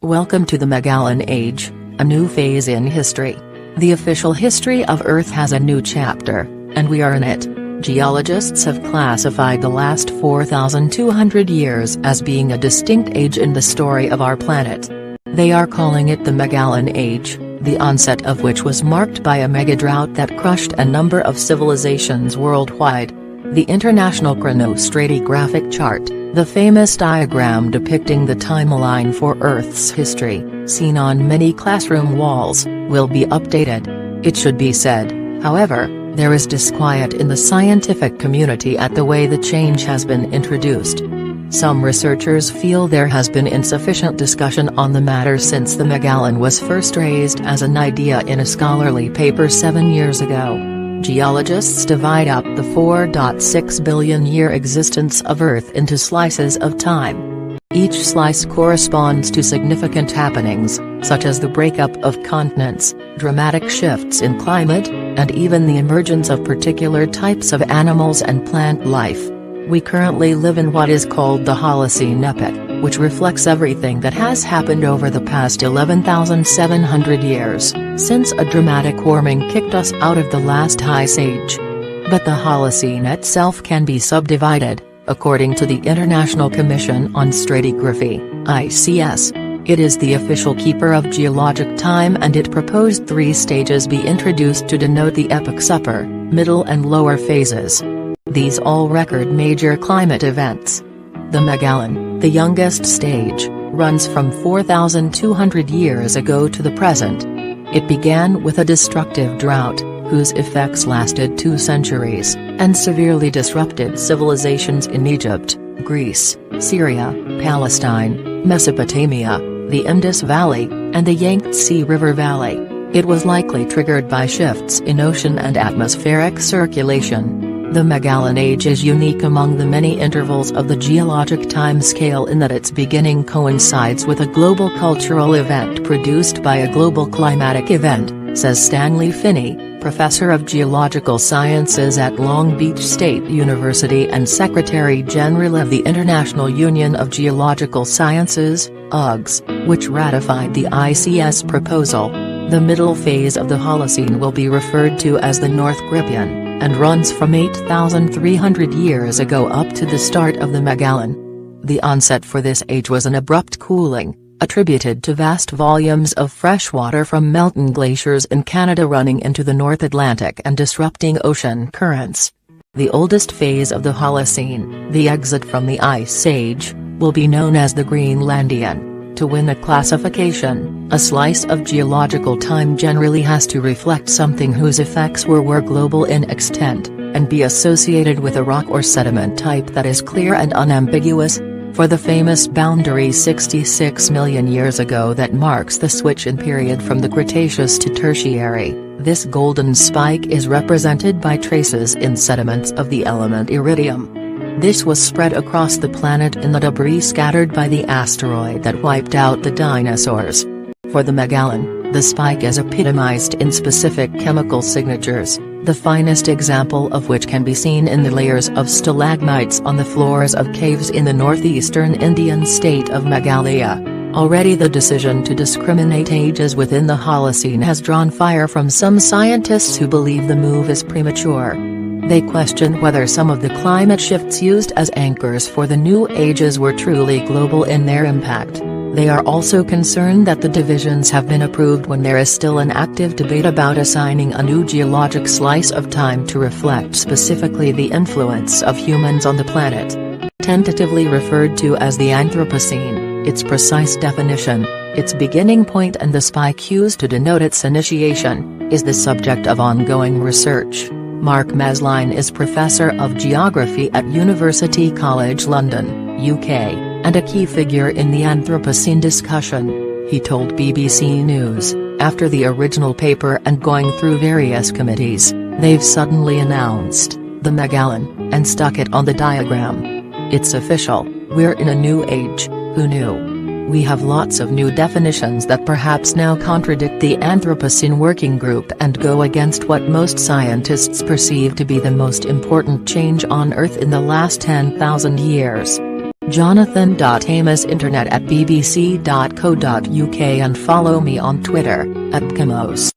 Welcome to the Meghalayan Age, a new phase in history. The official history of Earth has a new chapter, and we are in it. Geologists have classified the last 4,200 years as being a distinct age in the story of our planet. They are calling it the Meghalayan Age, the onset of which was marked by a mega-drought that crushed a number of civilizations worldwide. The International Chronostratigraphic Chart, the famous diagram depicting the timeline for Earth's history, seen on many classroom walls, will be updated. It should be said, however, there is disquiet in the scientific community at the way the change has been introduced. Some researchers feel there has been insufficient discussion on the matter since the Meghalayan was first raised as an idea in a scholarly paper 7 years ago. Geologists divide up the 4.6 billion year existence of Earth into slices of time. Each slice corresponds to significant happenings, such as the breakup of continents, dramatic shifts in climate, and even the emergence of particular types of animals and plant life. We currently live in what is called the Holocene epoch, which reflects everything that has happened over the past 11,700 years, since a dramatic warming kicked us out of the last ice age. But the Holocene itself can be subdivided, according to the International Commission on Stratigraphy, ICS. It is the official keeper of geologic time, and it proposed 3 stages be introduced to denote the epoch's upper, middle and lower phases. These all record major climate events. The Meghalayan, the youngest stage, runs from 4,200 years ago to the present. It began with a destructive drought, whose effects lasted 2 centuries, and severely disrupted civilizations in Egypt, Greece, Syria, Palestine, Mesopotamia, the Indus Valley, and the Yangtze River Valley. It was likely triggered by shifts in ocean and atmospheric circulation. The Meghalayan Age is unique among the many intervals of the geologic time scale in that its beginning coincides with a global cultural event produced by a global climatic event, says Stanley Finney, professor of geological sciences at Long Beach State University and Secretary General of the International Union of Geological Sciences, UGS, which ratified the ICS proposal. The middle phase of the Holocene will be referred to as the North Grippian, and runs from 8,300 years ago up to the start of the Meghalayan. The onset for this age was an abrupt cooling, attributed to vast volumes of fresh water from melting glaciers in Canada running into the North Atlantic and disrupting ocean currents. The oldest phase of the Holocene, the exit from the Ice Age, will be known as the Greenlandian. To win a classification, a slice of geological time generally has to reflect something whose effects were global in extent, and be associated with a rock or sediment type that is clear and unambiguous. For the famous boundary 66 million years ago that marks the switch-in period from the Cretaceous to Tertiary, this golden spike is represented by traces in sediments of the element iridium. This was spread across the planet in the debris scattered by the asteroid that wiped out the dinosaurs. For the Meghalayan, the spike is epitomized in specific chemical signatures, the finest example of which can be seen in the layers of stalagmites on the floors of caves in the northeastern Indian state of Meghalaya. Already the decision to discriminate ages within the Holocene has drawn fire from some scientists who believe the move is premature. They question whether some of the climate shifts used as anchors for the new ages were truly global in their impact. They are also concerned that the divisions have been approved when there is still an active debate about assigning a new geologic slice of time to reflect specifically the influence of humans on the planet. Tentatively referred to as the Anthropocene, its precise definition, its beginning point and the spike used to denote its initiation, is the subject of ongoing research. Mark Meghalayan is Professor of Geography at University College London, UK, and a key figure in the Anthropocene discussion. He told BBC News, after the original paper and going through various committees, they've suddenly announced the Meghalayan and stuck it on the diagram. It's official, we're in a new age, who knew? We have lots of new definitions that perhaps now contradict the Anthropocene Working Group and go against what most scientists perceive to be the most important change on Earth in the last 10,000 years. jonathan.amos internet@bbc.co.uk and follow me on Twitter, @Kamos.